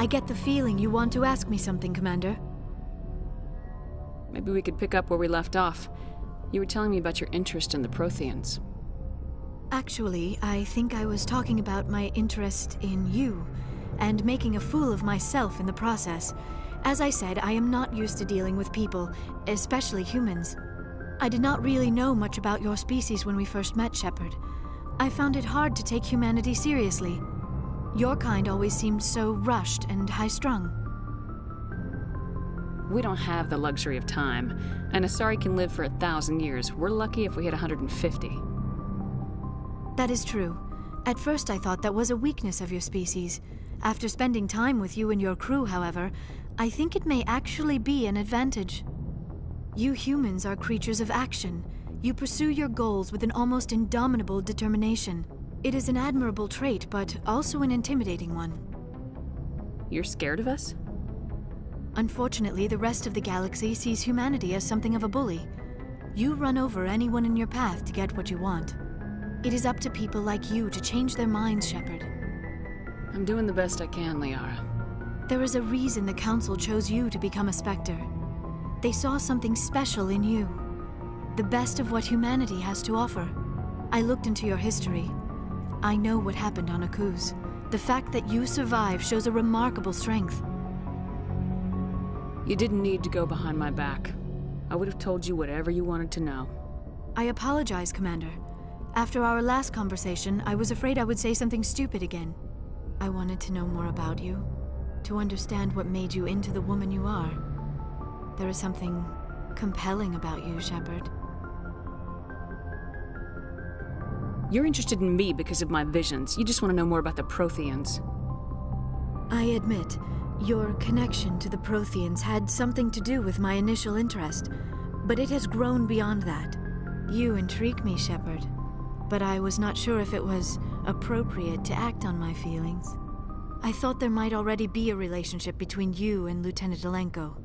I get the feeling you want to ask me something, Commander. Maybe we could pick up where we left off. You were telling me about your interest in the Protheans. Actually, I think I was talking about my interest in you, and making a fool of myself in the process. As I said, I am not used to dealing with people, especially humans. I did not really know much about your species when we first met, Shepard. I found it hard to take humanity seriously. Your kind always seemed so rushed and high-strung. We don't have the luxury of time. An Asari can live for 1,000 years. We're lucky if we hit 150. That is true. At first I thought that was a weakness of your species. After spending time with you and your crew, however, I think it may actually be an advantage. You humans are creatures of action. You pursue your goals with an almost indomitable determination. It is an admirable trait, but also an intimidating one. You're scared of us? Unfortunately, the rest of the galaxy sees humanity as something of a bully. You run over anyone in your path to get what you want. It is up to people like you to change their minds, Shepard. I'm doing the best I can, Liara. There is a reason the Council chose you to become a Spectre. They saw something special in you. The best of what humanity has to offer. I looked into your history. I know what happened on Akuz. The fact that you survived shows a remarkable strength. You didn't need to go behind my back. I would have told you whatever you wanted to know. I apologize, Commander. After our last conversation, I was afraid I would say something stupid again. I wanted to know more about you, to understand what made you into the woman you are. There is something compelling about you, Shepard. You're interested in me because of my visions. You just want to know more about the Protheans. I admit, your connection to the Protheans had something to do with my initial interest, but it has grown beyond that. You intrigue me, Shepard, but I was not sure if it was appropriate to act on my feelings. I thought there might already be a relationship between you and Lieutenant Alenko.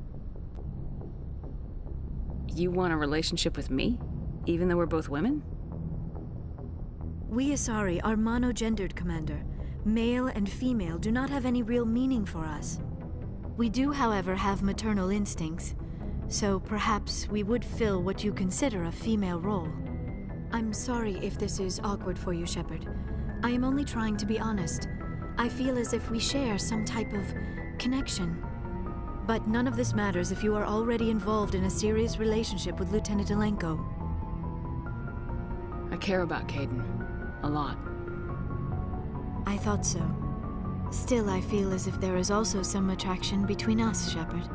You want a relationship with me? Even though we're both women? We Asari are monogendered, Commander. Male and female do not have any real meaning for us. We do, however, have maternal instincts, so perhaps we would fill what you consider a female role. I'm sorry if this is awkward for you, Shepard. I am only trying to be honest. I feel as if we share some type of connection. But none of this matters if you are already involved in a serious relationship with Lieutenant Alenko. I care about Kaidan. A lot. I thought so. Still, I feel as if there is also some attraction between us, Shepard.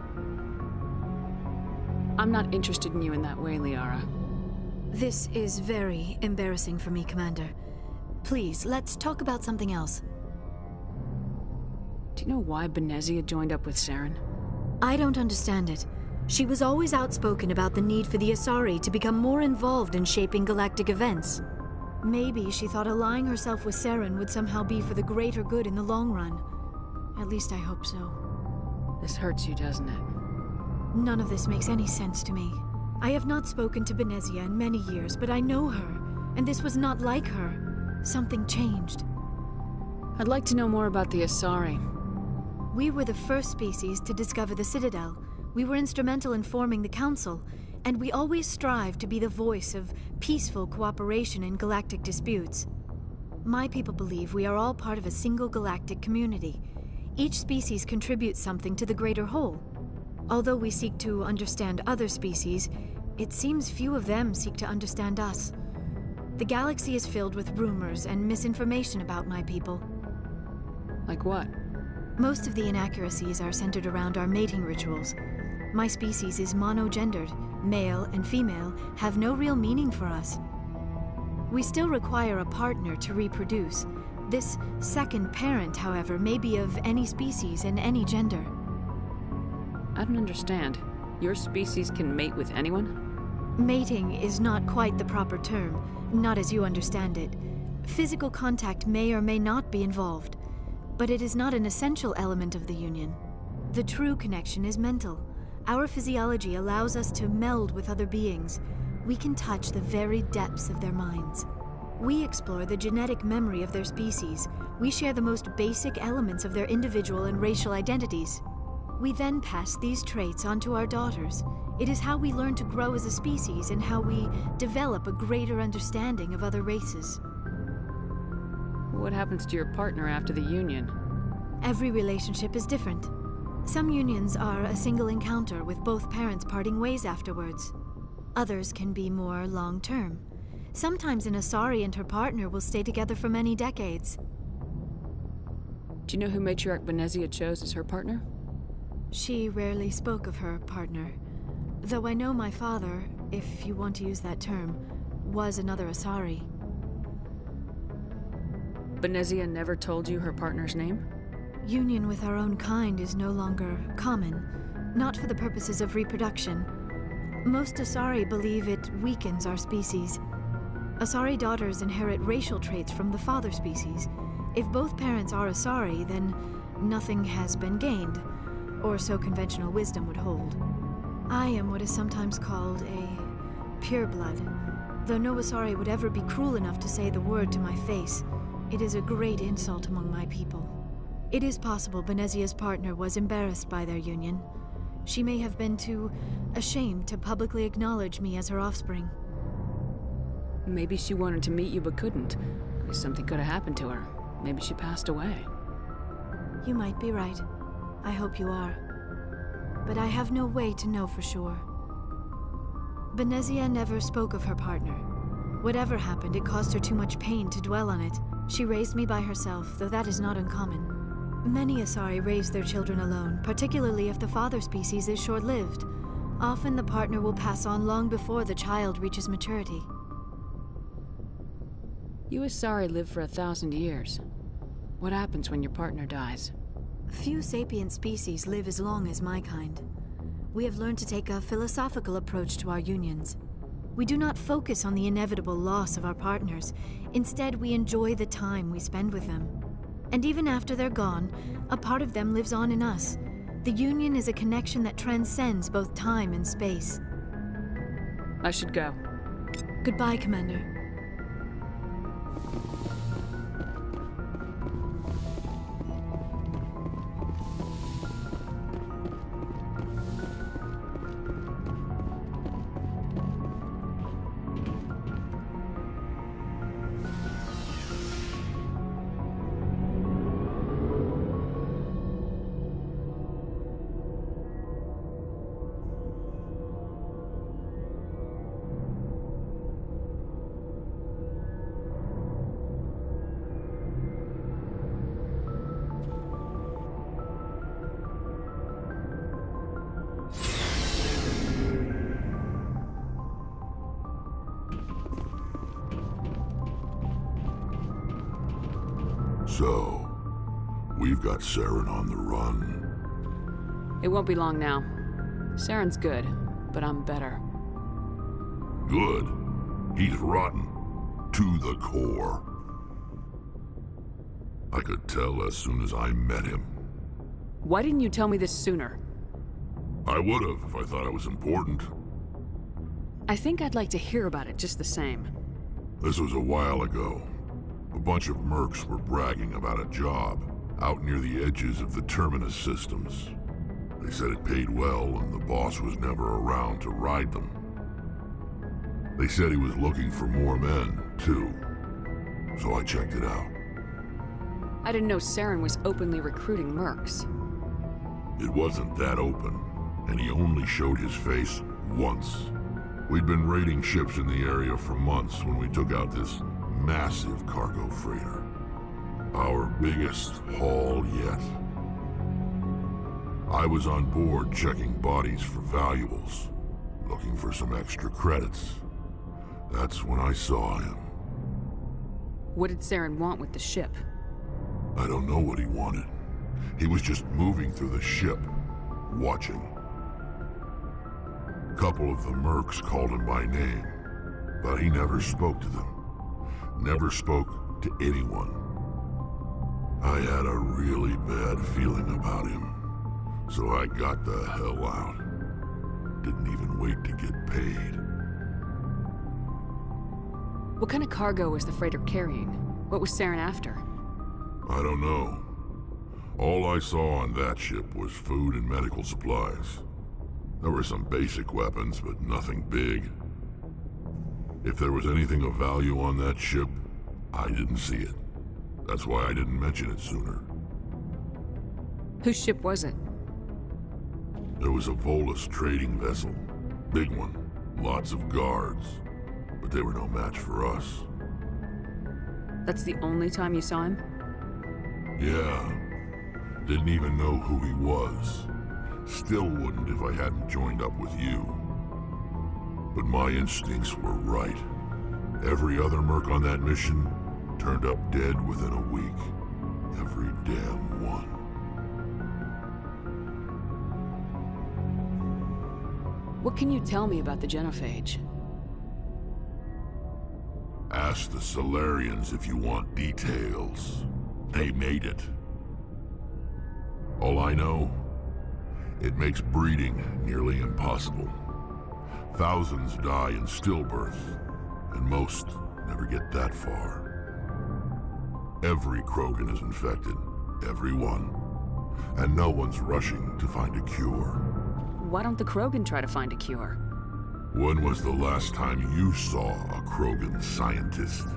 I'm not interested in you in that way, Liara. This is very embarrassing for me, Commander. Please, let's talk about something else. Do you know why Benezia joined up with Saren? I don't understand it. She was always outspoken about the need for the Asari to become more involved in shaping galactic events. Maybe she thought allying herself with Saren would somehow be for the greater good in the long run. At least I hope so. This hurts you, doesn't it? None of this makes any sense to me. I have not spoken to Benezia in many years, but I know her, and this was not like her. Something changed. I'd like to know more about the Asari. We were the first species to discover the Citadel. We were instrumental in forming the Council, and we always strive to be the voice of peaceful cooperation in galactic disputes. My people believe we are all part of a single galactic community. Each species contributes something to the greater whole. Although we seek to understand other species, it seems few of them seek to understand us. The galaxy is filled with rumors and misinformation about my people. Like what? Most of the inaccuracies are centered around our mating rituals. My species is monogendered. Male and female have no real meaning for us. We still require a partner to reproduce. This second parent, however, may be of any species and any gender. I don't understand. Your species can mate with anyone? Mating is not quite the proper term, not as you understand it. Physical contact may or may not be involved, but it is not an essential element of the union. The true connection is mental. Our physiology allows us to meld with other beings. We can touch the very depths of their minds. We explore the genetic memory of their species. We share the most basic elements of their individual and racial identities. We then pass these traits on to our daughters. It is how we learn to grow as a species and how we develop a greater understanding of other races. What happens to your partner after the union? Every relationship is different. Some unions are a single encounter with both parents parting ways afterwards. Others can be more long-term. Sometimes an Asari and her partner will stay together for many decades. Do you know who Matriarch Benezia chose as her partner? She rarely spoke of her partner, though I know my father, if you want to use that term, was another Asari. Benezia never told you her partner's name? Union with our own kind is no longer common, not for the purposes of reproduction. Most Asari believe it weakens our species. Asari daughters inherit racial traits from the father species. If both parents are Asari, then nothing has been gained, or so conventional wisdom would hold. I am what is sometimes called a pureblood, though no Asari would ever be cruel enough to say the word to my face. It is a great insult among my people. It is possible Benezia's partner was embarrassed by their union. She may have been too ashamed to publicly acknowledge me as her offspring. Maybe she wanted to meet you but couldn't. Something could have happened to her. Maybe she passed away. You might be right. I hope you are. But I have no way to know for sure. Benezia never spoke of her partner. Whatever happened, it caused her too much pain to dwell on it. She raised me by herself, though that is not uncommon. Many Asari raise their children alone, particularly if the father species is short-lived. Often the partner will pass on long before the child reaches maturity. You Asari live for 1,000 years. What happens when your partner dies? Few sapient species live as long as my kind. We have learned to take a philosophical approach to our unions. We do not focus on the inevitable loss of our partners. Instead, we enjoy the time we spend with them. And even after they're gone, a part of them lives on in us. The union is a connection that transcends both time and space. I should go. Goodbye, Commander. So, we've got Saren on the run. It won't be long now. Saren's good, but I'm better. Good. He's rotten. To the core. I could tell as soon as I met him. Why didn't you tell me this sooner? I would've if I thought it was important. I think I'd like to hear about it just the same. This was a while ago. A bunch of mercs were bragging about a job out near the edges of the Terminus systems. They said it paid well and the boss was never around to ride them. They said he was looking for more men, too. So I checked it out. I didn't know Saren was openly recruiting mercs. It wasn't that open, and he only showed his face once. We'd been raiding ships in the area for months when we took out this massive cargo freighter. Our biggest haul yet. I was on board checking bodies for valuables, looking for some extra credits. That's when I saw him. What did Saren want with the ship? I don't know what he wanted. He was just moving through the ship, watching. A couple of the mercs called him by name, but he never spoke to them. Never spoke to anyone. I had a really bad feeling about him, so I got the hell out. Didn't even wait to get paid. What kind of cargo was the freighter carrying? What was Saren after? I don't know. All I saw on that ship was food and medical supplies. There were some basic weapons, but nothing big. If there was anything of value on that ship, I didn't see it. That's why I didn't mention it sooner. Whose ship was it? There was a Volus trading vessel. Big one. Lots of guards. But they were no match for us. That's the only time you saw him? Yeah. Didn't even know who he was. Still wouldn't if I hadn't joined up with you. But my instincts were right. Every other merc on that mission turned up dead within a week. Every damn one. What can you tell me about the Genophage? Ask the Solarians if you want details. They made it. All I know, it makes breeding nearly impossible. Thousands die in stillbirth, and most never get that far. Every Krogan is infected, every one. And no one's rushing to find a cure. Why don't the Krogan try to find a cure? When was the last time you saw a Krogan scientist?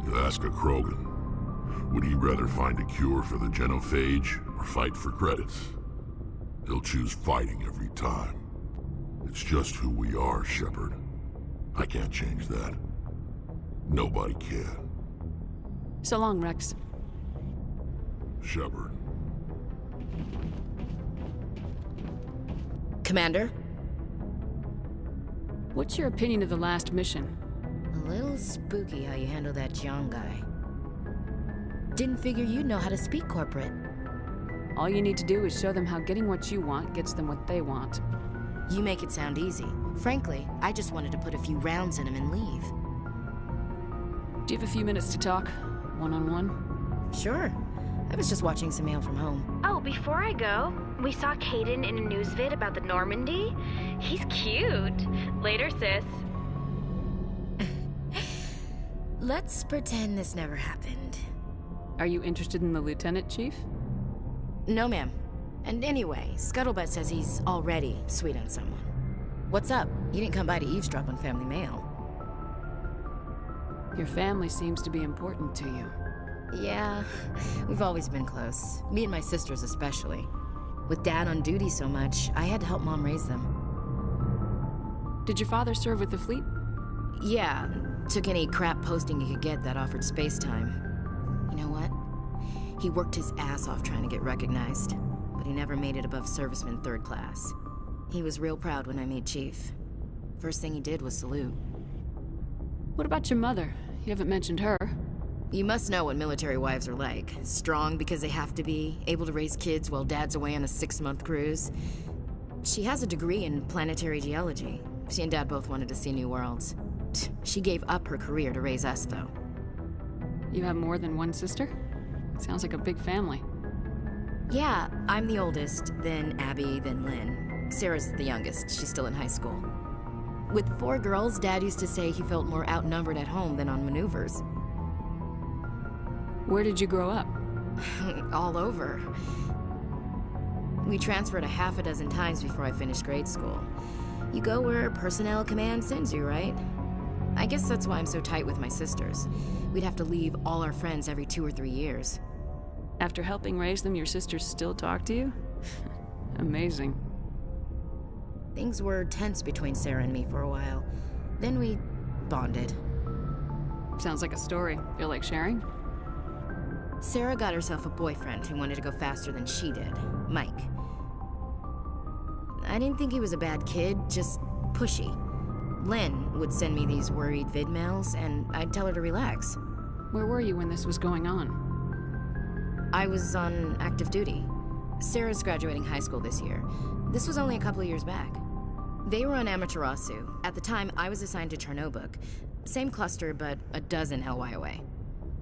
You ask a Krogan, would he rather find a cure for the Genophage or fight for credits? He'll choose fighting every time. It's just who we are, Shepard. I can't change that. Nobody can. So long, Rex. Shepard. Commander? What's your opinion of the last mission? A little spooky how you handle that young guy. Didn't figure you'd know how to speak corporate. All you need to do is show them how getting what you want gets them what they want. You make it sound easy. Frankly, I just wanted to put a few rounds in him and leave. Do you have a few minutes to talk? One-on-one? Sure. I was just watching some mail from home. Oh, before I go, we saw Caden in a news vid about the Normandy. He's cute. Later, sis. Let's pretend this never happened. Are you interested in the Lieutenant, Chief? No, ma'am. And anyway, Scuttlebutt says he's already sweet on someone. What's up? You didn't come by to eavesdrop on family mail. Your family seems to be important to you. Yeah, we've always been close. Me and my sisters especially. With Dad on duty so much, I had to help Mom raise them. Did your father serve with the fleet? Yeah, took any crap posting he could get that offered space time. You know what? He worked his ass off trying to get recognized, but he never made it above serviceman 3rd class. He was real proud when I made Chief. First thing he did was salute. What about your mother? You haven't mentioned her. You must know what military wives are like. Strong because they have to be, able to raise kids while Dad's away on a 6-month cruise. She has a degree in planetary geology. She and Dad both wanted to see new worlds. She gave up her career to raise us, though. You have more than one sister? Sounds like a big family. Yeah, I'm the oldest, then Abby, then Lynn. Sarah's the youngest. She's still in high school. With 4 girls, Dad used to say he felt more outnumbered at home than on maneuvers. Where did you grow up? All over. We transferred a half a dozen times before I finished grade school. You go where personnel command sends you, right? I guess that's why I'm so tight with my sisters. We'd have to leave all our friends every 2 or 3 years. After helping raise them, your sisters still talk to you? Amazing. Things were tense between Sarah and me for a while. Then we bonded. Sounds like a story. Feel like sharing? Sarah got herself a boyfriend who wanted to go faster than she did, Mike. I didn't think he was a bad kid, just pushy. Lynn would send me these worried vidmails, and I'd tell her to relax. Where were you when this was going on? I was on active duty. Sarah's graduating high school this year. This was only a couple of years back. They were on Amaterasu. At the time, I was assigned to Chernobog. Same cluster, but a dozen LY away.